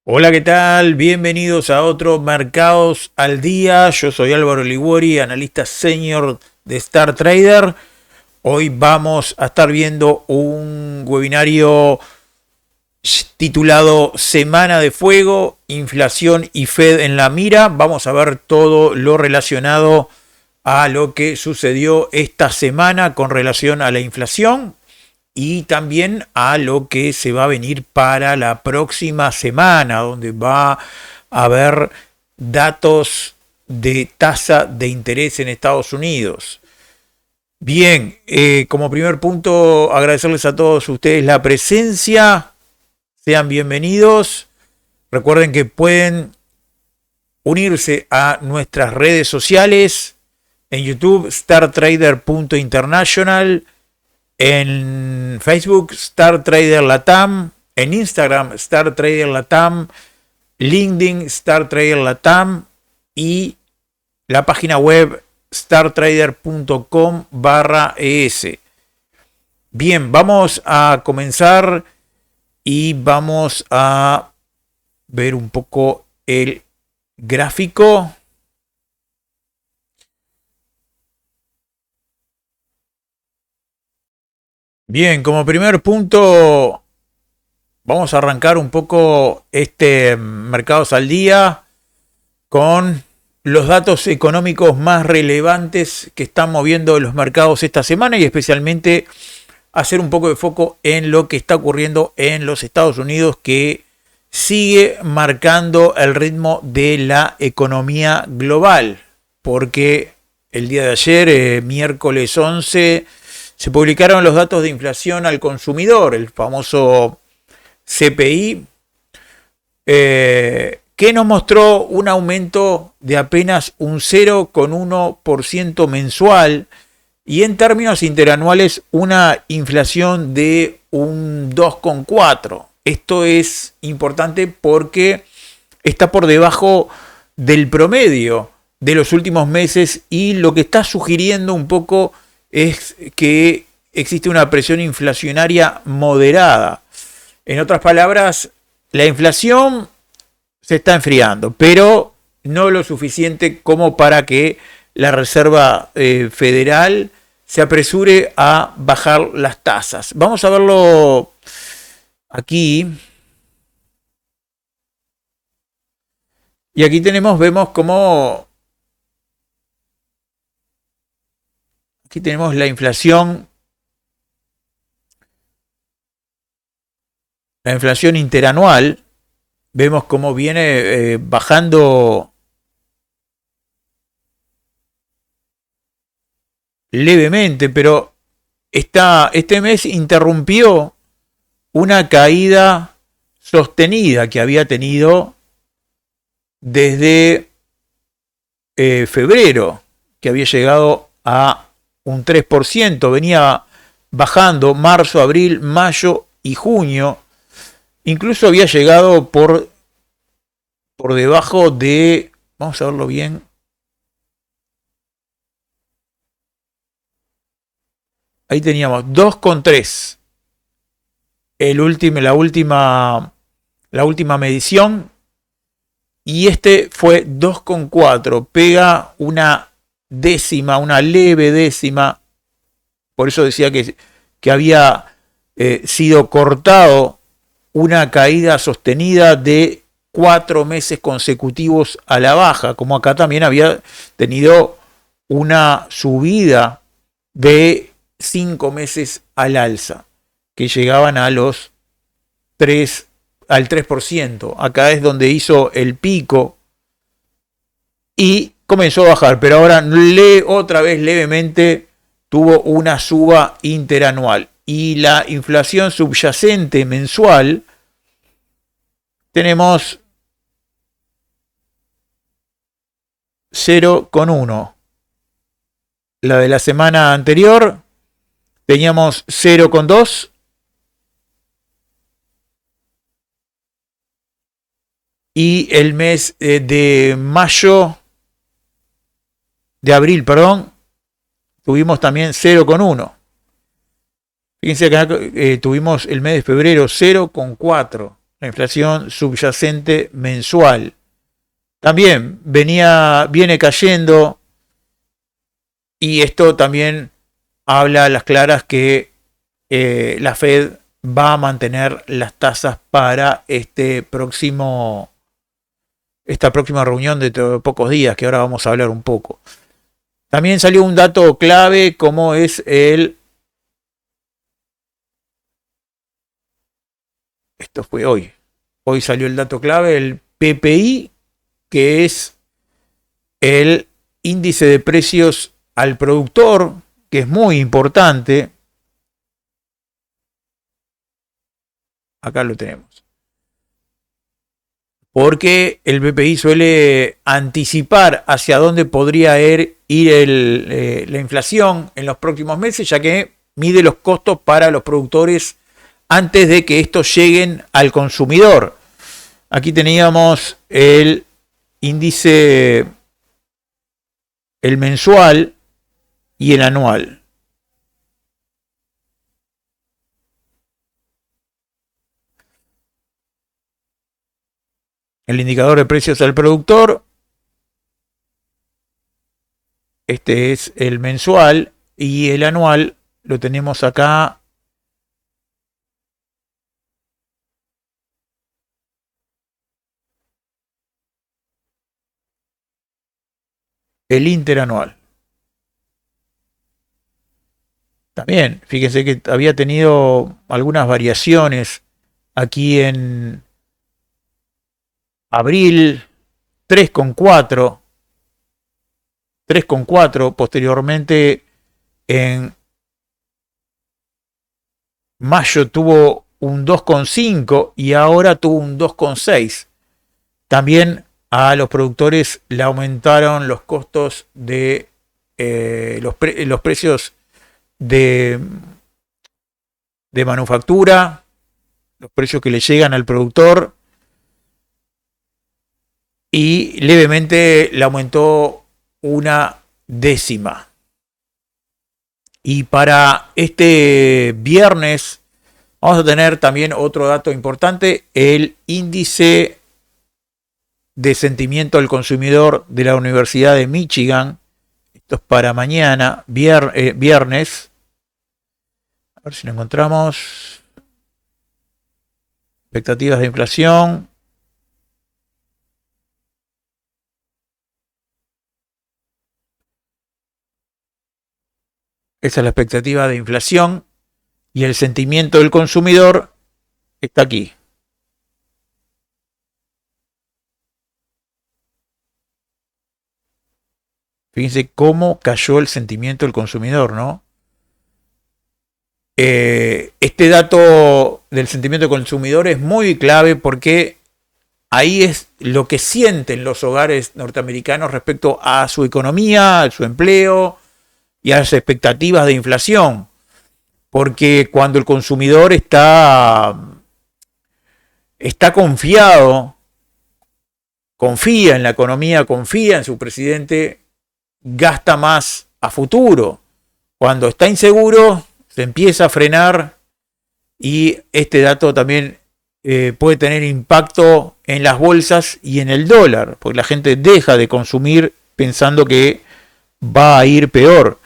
Hola, ¿qué tal? Bienvenidos a otro Mercados al Día. Yo soy Álvaro Liguori, analista senior de Star Trader. Hoy vamos a estar viendo un webinario titulado Semana de Fuego, Inflación y Fed en la mira. Vamos a ver todo lo relacionado a lo que sucedió esta semana con relación a la inflación y también a lo que se va a venir para la próxima semana, donde va a haber datos de tasa de interés en Estados Unidos. Bien, como primer punto, agradecerles a todos ustedes la presencia. Sean bienvenidos. Recuerden que pueden unirse a nuestras redes sociales en YouTube, startrader.international, en Facebook, Star Trader Latam, en Instagram, Star Trader Latam, LinkedIn, Star Trader Latam y la página web startrader.com/es. Bien, vamos a comenzar y vamos a ver un poco el gráfico. Bien, como primer punto, vamos a arrancar un poco este Mercados al Día con los datos económicos más relevantes que están moviendo los mercados esta semana y especialmente hacer un poco de foco en lo que está ocurriendo en los Estados Unidos, que sigue marcando el ritmo de la economía global, porque el día de ayer, miércoles 11, se publicaron los datos de inflación al consumidor, el famoso CPI, que nos mostró un aumento de apenas un 0,1% mensual y en términos interanuales una inflación de un 2,4%. Esto es importante porque está por debajo del promedio de los últimos meses y lo que está sugiriendo un poco es que existe una presión inflacionaria moderada. En otras palabras, la inflación se está enfriando, pero no lo suficiente como para que la Reserva Federal se apresure a bajar las tasas. Vamos a verlo aquí. Y aquí vemos cómo aquí tenemos la inflación interanual. Vemos cómo viene bajando levemente, pero este mes interrumpió una caída sostenida que había tenido desde febrero, que había llegado a un 3%, venía bajando marzo, abril, mayo y junio. Incluso había llegado por debajo de, vamos a verlo bien, ahí teníamos 2,3 la última medición, y este fue 2,4, pega una décima, una leve décima. Por eso decía que había sido cortado una caída sostenida de 4 meses consecutivos a la baja, como acá también había tenido una subida de 5 meses al alza, que llegaban a los 3, al 3%. Acá es donde hizo el pico y comenzó a bajar, pero ahora otra vez levemente tuvo una suba interanual. Y la inflación subyacente mensual, tenemos 0,1. La de la semana anterior teníamos 0,2. Y el mes de abril, tuvimos también 0,1. Fíjense que acá tuvimos el mes de febrero 0,4. la inflación subyacente mensual. También viene cayendo, y esto también habla a las claras que la Fed va a mantener las tasas para esta próxima reunión de pocos días, que ahora vamos a hablar un poco. También salió un dato clave como es esto fue hoy. Hoy salió el dato clave, el PPI, que es el índice de precios al productor, que es muy importante. Acá lo tenemos. Porque el PPI suele anticipar hacia dónde podría ir la inflación en los próximos meses, ya que mide los costos para los productores antes de que estos lleguen al consumidor. Aquí teníamos el índice, el mensual y el anual. El indicador de precios al productor, este es el mensual, y el anual lo tenemos acá. El interanual. También, fíjense que había tenido algunas variaciones aquí en abril, 3,4, 3,4, posteriormente en mayo tuvo un 2,5 y ahora tuvo un 2,6. También a los productores le aumentaron los costos de los precios de manufactura, los precios que le llegan al productor, y levemente le aumentó una décima. Y para este viernes vamos a tener también otro dato importante, el índice de sentimiento del consumidor de la Universidad de Michigan. Esto es para mañana, viernes. A ver si lo encontramos. Expectativas de inflación. Esa es la expectativa de inflación. Y el sentimiento del consumidor está aquí. Fíjense cómo cayó el sentimiento del consumidor, ¿no? Este dato del sentimiento del consumidor es muy clave porque ahí es lo que sienten los hogares norteamericanos respecto a su economía, a su empleo y a las expectativas de inflación. Porque cuando el consumidor está confiado, confía en la economía, confía en su presidente, gasta más a futuro. Cuando está inseguro, se empieza a frenar, y este dato también puede tener impacto en las bolsas y en el dólar, porque la gente deja de consumir pensando que va a ir peor.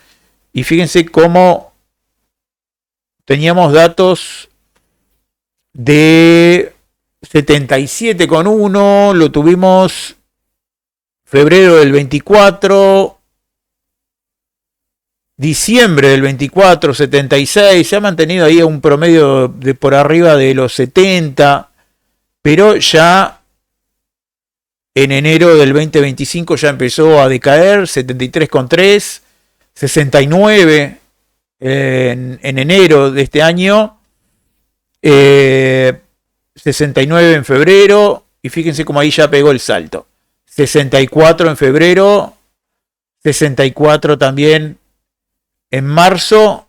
Y fíjense cómo teníamos datos de 77,1, lo tuvimos febrero del 24, diciembre del 24, 76, se ha mantenido ahí un promedio de por arriba de los 70, pero ya en enero del 2025 ya empezó a decaer, 73,3, 69 en enero de este año, 69 en febrero, y fíjense cómo ahí ya pegó el salto. 64 en febrero, 64 también en marzo,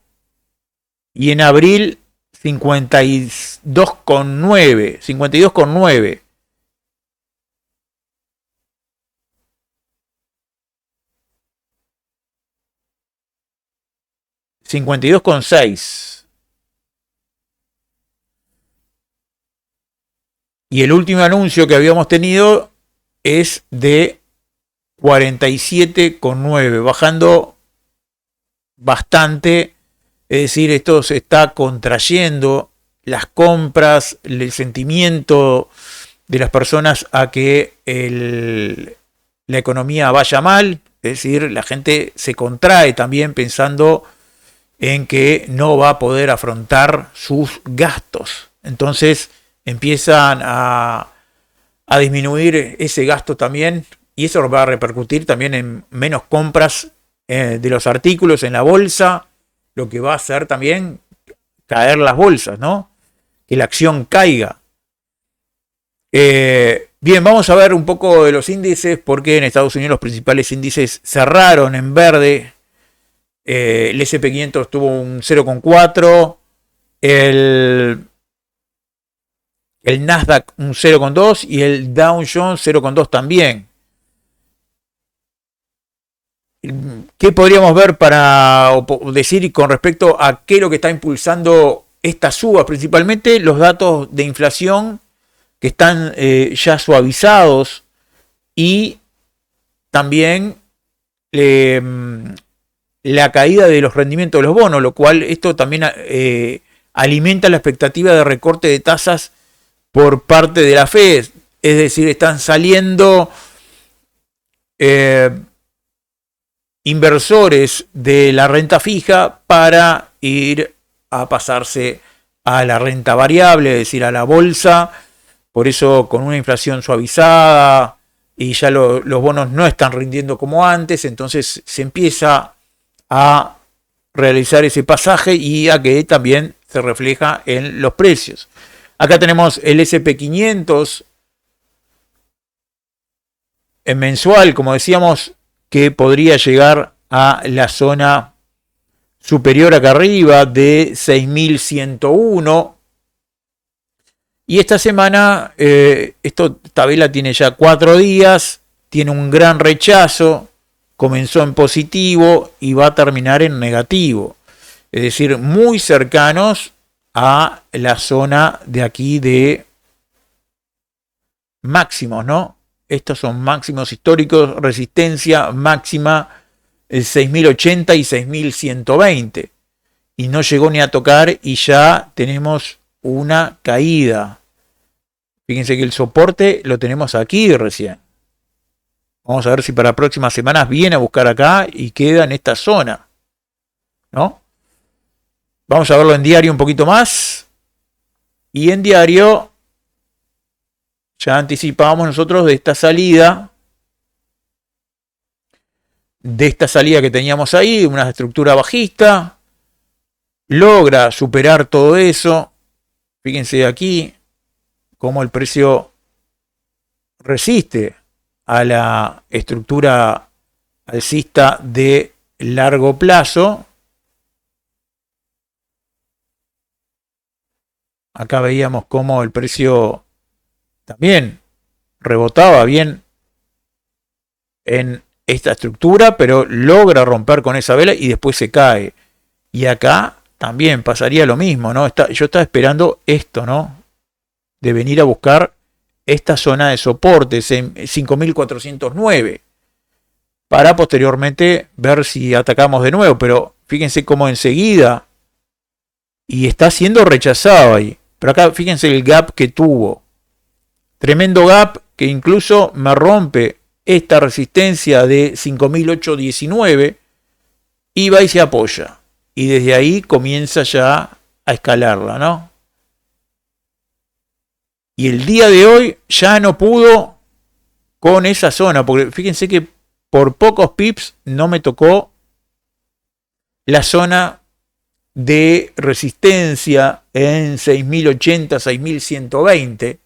y en abril 52,9. 52,9. $52,6. Y el último anuncio que habíamos tenido es de 47,9, bajando bastante. Es decir, esto se está contrayendo, las compras, el sentimiento de las personas a que la economía vaya mal. Es decir, la gente se contrae también pensando en que no va a poder afrontar sus gastos. Entonces empiezan a disminuir ese gasto también, y eso va a repercutir también en menos compras de los artículos en la bolsa, lo que va a hacer también caer las bolsas, ¿no? Que la acción caiga. Bien, vamos a ver un poco de los índices, porque en Estados Unidos los principales índices cerraron en verde. El S&P 500 tuvo un 0,4, el Nasdaq un 0,2 y el Dow Jones 0,2 también. ¿Qué podríamos ver para decir con respecto a qué es lo que está impulsando estas subas? Principalmente los datos de inflación, que están ya suavizados, y también la caída de los rendimientos de los bonos, lo cual esto también alimenta la expectativa de recorte de tasas por parte de la Fed. Es decir, están saliendo inversores de la renta fija para ir a pasarse a la renta variable, es decir, a la bolsa. Por eso, con una inflación suavizada y ya los bonos no están rindiendo como antes, entonces se empieza a realizar ese pasaje y a que también se refleja en los precios. Acá tenemos el S&P 500 en mensual, como decíamos, que podría llegar a la zona superior acá arriba de 6.101. Y esta semana, esta vela tiene ya 4 días, tiene un gran rechazo, comenzó en positivo y va a terminar en negativo. Es decir, muy cercanos a la zona de aquí de máximos, ¿no? Estos son máximos históricos, resistencia máxima 6.080 y 6.120. Y no llegó ni a tocar y ya tenemos una caída. Fíjense que el soporte lo tenemos aquí recién. Vamos a ver si para próximas semanas viene a buscar acá y queda en esta zona, ¿no? Vamos a verlo en diario un poquito más. Y en diario ya anticipábamos nosotros de esta salida que teníamos ahí, una estructura bajista. Logra superar todo eso. Fíjense aquí cómo el precio resiste a la estructura alcista de largo plazo. Acá veíamos cómo el precio también rebotaba bien en esta estructura, pero logra romper con esa vela y después se cae. Y acá también pasaría lo mismo, ¿no? Yo estaba esperando esto, ¿no? De venir a buscar esta zona de soporte, 5.409, para posteriormente ver si atacamos de nuevo. Pero fíjense cómo enseguida, y está siendo rechazado ahí. Pero acá fíjense el gap que tuvo. Tremendo gap que incluso me rompe esta resistencia de 5.819 y va y se apoya. Y desde ahí comienza ya a escalarla, ¿no? Y el día de hoy ya no pudo con esa zona, porque fíjense que por pocos pips no me tocó la zona de resistencia en 6.080, 6.120.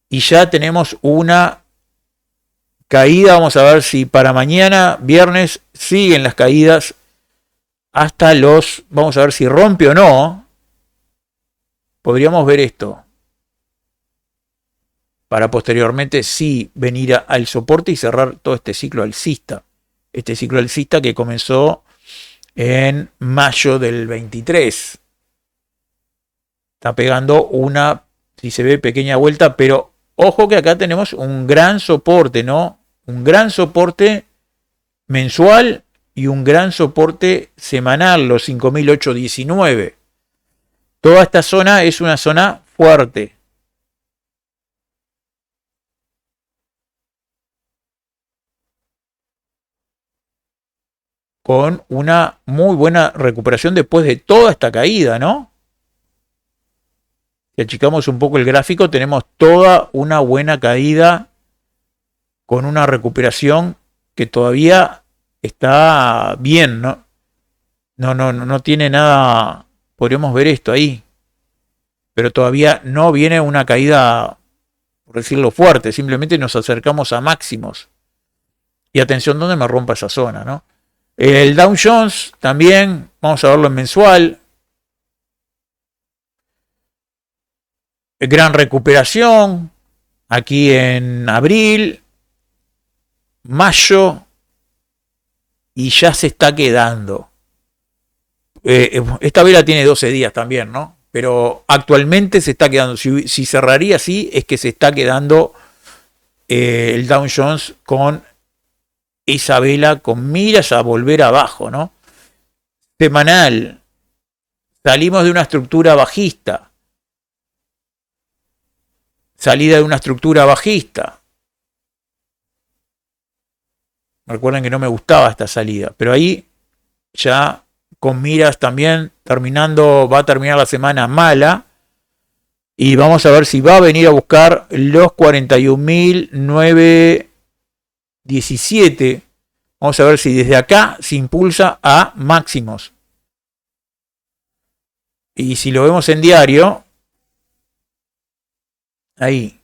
Y ya tenemos una caída. Vamos a ver si para mañana, viernes, siguen las caídas hasta los... Vamos a ver si rompe o no. Podríamos ver esto, para posteriormente sí venir al soporte y cerrar todo este ciclo alcista. Este ciclo alcista que comenzó en mayo del 23. Está pegando una Si se ve pequeña vuelta, pero ojo que acá tenemos un gran soporte, ¿no? Un gran soporte mensual y un gran soporte semanal, los 5.819. Toda esta zona es una zona fuerte. Con una muy buena recuperación después de toda esta caída, ¿no? Si achicamos un poco el gráfico, tenemos toda una buena caída con una recuperación que todavía está bien, ¿no? No tiene nada, podríamos ver esto ahí, pero todavía no viene una caída, por decirlo fuerte, simplemente nos acercamos a máximos. Y atención donde me rompa esa zona, ¿no? El Dow Jones también, vamos a verlo en mensual. Gran recuperación aquí en abril, mayo y ya se está quedando. Esta vela tiene 12 días también, ¿no? Pero actualmente se está quedando. Si cerraría así, es que se está quedando el Dow Jones con esa vela con miras a volver abajo, ¿no? Semanal. Salimos de una estructura bajista. Salida de una estructura bajista. Recuerden que no me gustaba esta salida, pero ahí ya con miras también va a terminar la semana mala y vamos a ver si va a venir a buscar los 41.917. Vamos a ver si desde acá se impulsa a máximos. Y si lo vemos en diario, ahí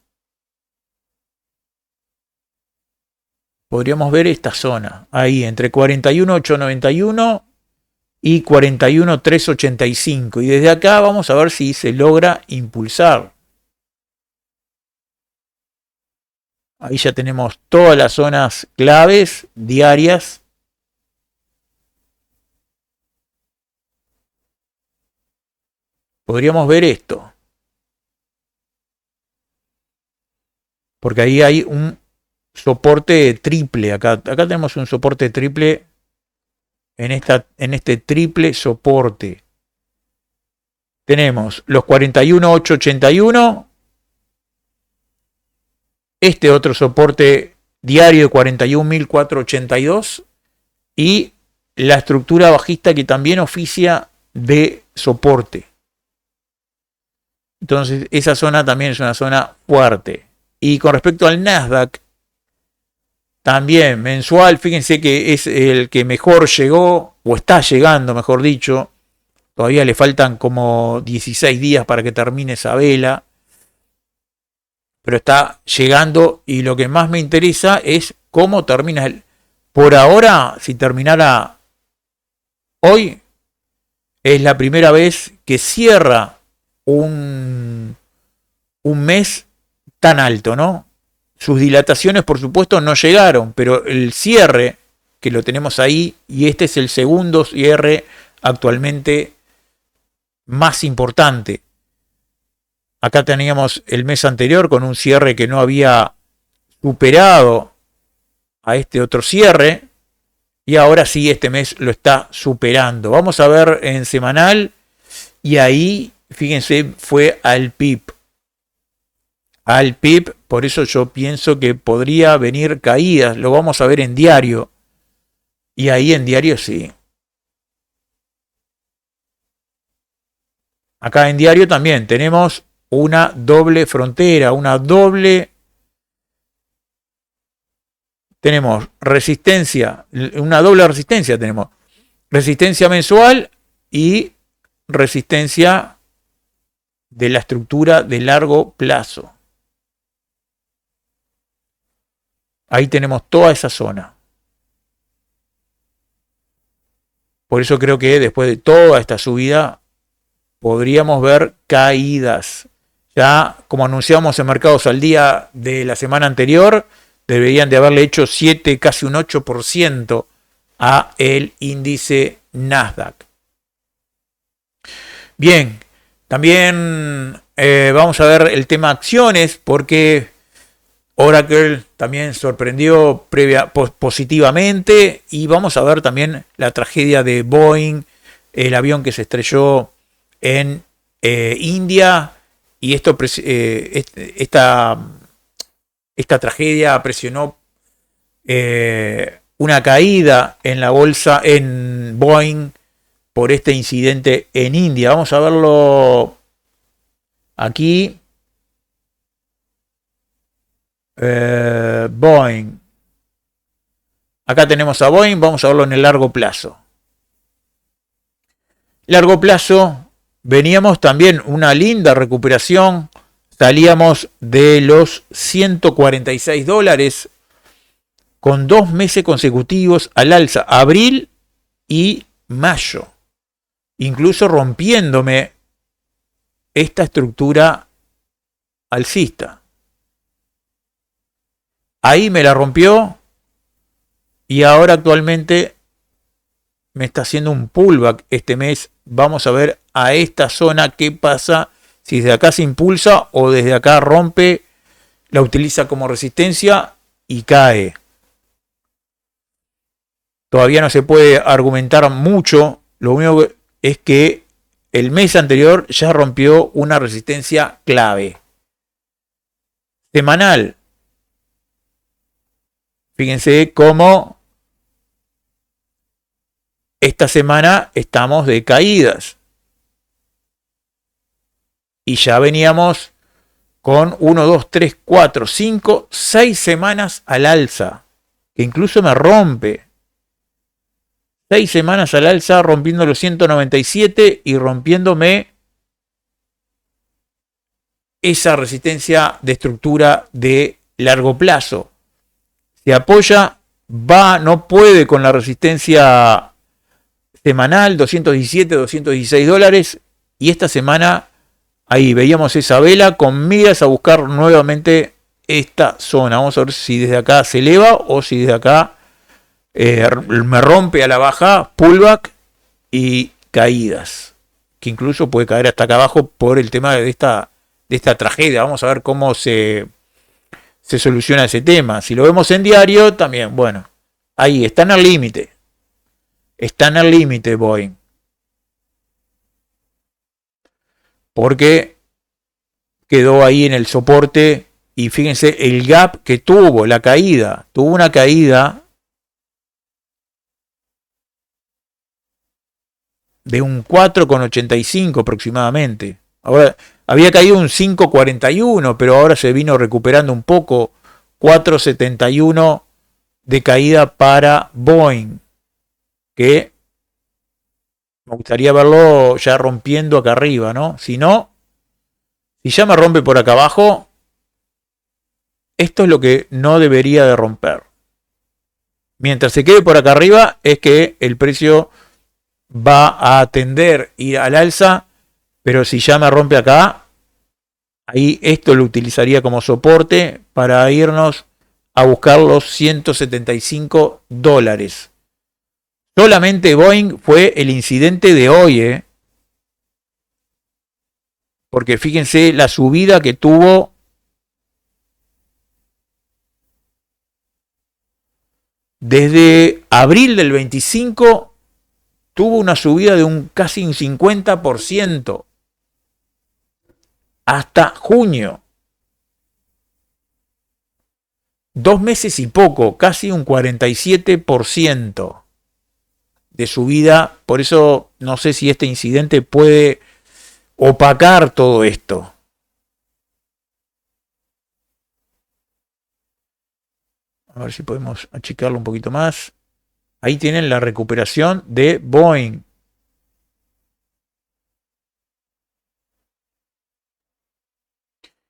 podríamos ver esta zona, ahí entre 41.891 y 41.385. Y desde acá vamos a ver si se logra impulsar. Ahí ya tenemos todas las zonas claves diarias. Podríamos ver esto. Porque ahí hay un soporte triple. Acá tenemos un soporte triple en este triple soporte. Tenemos los 41.881. Este otro soporte diario de 41.482. Y la estructura bajista que también oficia de soporte. Entonces esa zona también es una zona fuerte. Y con respecto al Nasdaq, también mensual, fíjense que es el que mejor llegó, o está llegando, mejor dicho. Todavía le faltan como 16 días para que termine esa vela. Pero está llegando y lo que más me interesa es cómo termina. Por ahora, si terminara hoy, es la primera vez que cierra un mes tan alto, ¿no? Sus dilataciones, por supuesto, no llegaron, pero el cierre, que lo tenemos ahí, y este es el segundo cierre actualmente más importante. Acá teníamos el mes anterior con un cierre que no había superado a este otro cierre, y ahora sí este mes lo está superando. Vamos a ver en semanal, y ahí, fíjense, fue al PIB. Al PIB, por eso yo pienso que podría venir caídas, lo vamos a ver en diario, y ahí en diario sí. Acá en diario también tenemos una doble frontera, tenemos resistencia, una doble resistencia tenemos, resistencia mensual y resistencia de la estructura de largo plazo. Ahí tenemos toda esa zona. Por eso creo que después de toda esta subida podríamos ver caídas. Ya como anunciamos en Mercados al Día de la semana anterior, deberían de haberle hecho 7, casi un 8% a el índice Nasdaq. Bien, también vamos a ver el tema acciones, porque Oracle también sorprendió positivamente, y vamos a ver también la tragedia de Boeing, el avión que se estrelló en India, y esta tragedia presionó una caída en la bolsa en Boeing por este incidente en India. Vamos a verlo aquí. Boeing. Acá tenemos a Boeing, vamos a verlo en el largo plazo. Largo plazo, veníamos también una linda recuperación, salíamos de los $146 con 2 meses consecutivos al alza, abril y mayo, incluso rompiéndome esta estructura alcista. Ahí me la rompió y ahora actualmente me está haciendo un pullback este mes. Vamos a ver a esta zona qué pasa, si desde acá se impulsa o desde acá rompe, la utiliza como resistencia y cae. Todavía no se puede argumentar mucho, lo único es que el mes anterior ya rompió una resistencia clave. Semanal. Fíjense cómo esta semana estamos de caídas. Y ya veníamos con 1, 2, 3, 4, 5, 6 semanas al alza. Que incluso me rompe. 6 semanas al alza, rompiendo los 197 y rompiéndome esa resistencia de estructura de largo plazo. Se apoya, no puede con la resistencia semanal, 217, 216 dólares, y esta semana ahí veíamos esa vela con miras a buscar nuevamente esta zona. Vamos a ver si desde acá se eleva o si desde acá me rompe a la baja, pullback y caídas, que incluso puede caer hasta acá abajo por el tema de esta tragedia. Vamos a ver cómo se soluciona ese tema. Si lo vemos en diario, también, bueno, ahí está en el límite. Está en el límite Boeing. Porque quedó ahí en el soporte y fíjense el gap que tuvo, la caída. Tuvo una caída de un 4,85 aproximadamente. Ahora había caído un 5,41, pero ahora se vino recuperando un poco. 4,71 de caída para Boeing, que me gustaría verlo ya rompiendo acá arriba, ¿no? Si no, si ya me rompe por acá abajo, esto es lo que no debería de romper. Mientras se quede por acá arriba, es que el precio va a tender a ir al alza, pero si ya me rompe acá, ahí esto lo utilizaría como soporte para irnos a buscar los 175 dólares. Solamente Boeing fue el incidente de hoy, porque fíjense la subida que tuvo desde abril del 25, tuvo una subida de casi un 50% hasta junio. 2 meses y poco, casi un 47% de subida. Por eso no sé si este incidente puede opacar todo esto. A ver si podemos achicarlo un poquito más. Ahí tienen la recuperación de Boeing.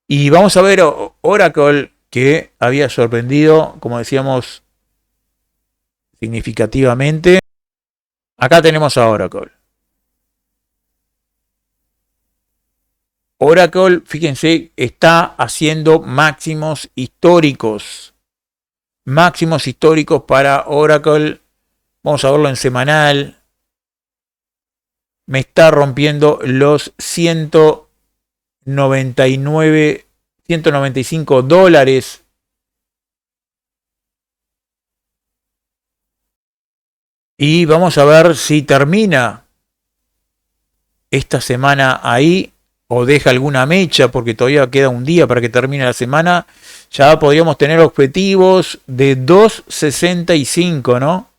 Y vamos a ver Oracle, que había sorprendido, como decíamos, significativamente. Acá tenemos a Oracle. Oracle, fíjense, está haciendo máximos históricos. Máximos históricos para Oracle. Vamos a verlo en semanal. Me está rompiendo los 100. $195. Y vamos a ver si termina esta semana ahí o deja alguna mecha, porque todavía queda un día para que termine la semana. Ya podríamos tener objetivos de 2.65, ¿no?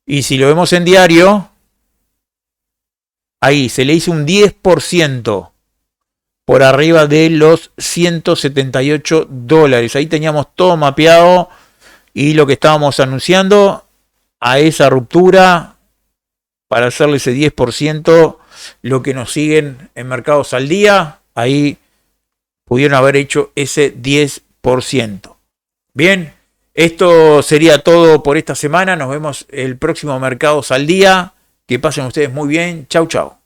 Y si lo vemos en diario, ahí se le hizo un 10% por arriba de los $178. Ahí teníamos todo mapeado y lo que estábamos anunciando a esa ruptura para hacerle ese 10%. Lo que nos siguen en Mercados al Día, ahí pudieron haber hecho ese 10%. Bien, esto sería todo por esta semana. Nos vemos el próximo Mercados al Día. Que pasen ustedes muy bien. Chau, chau.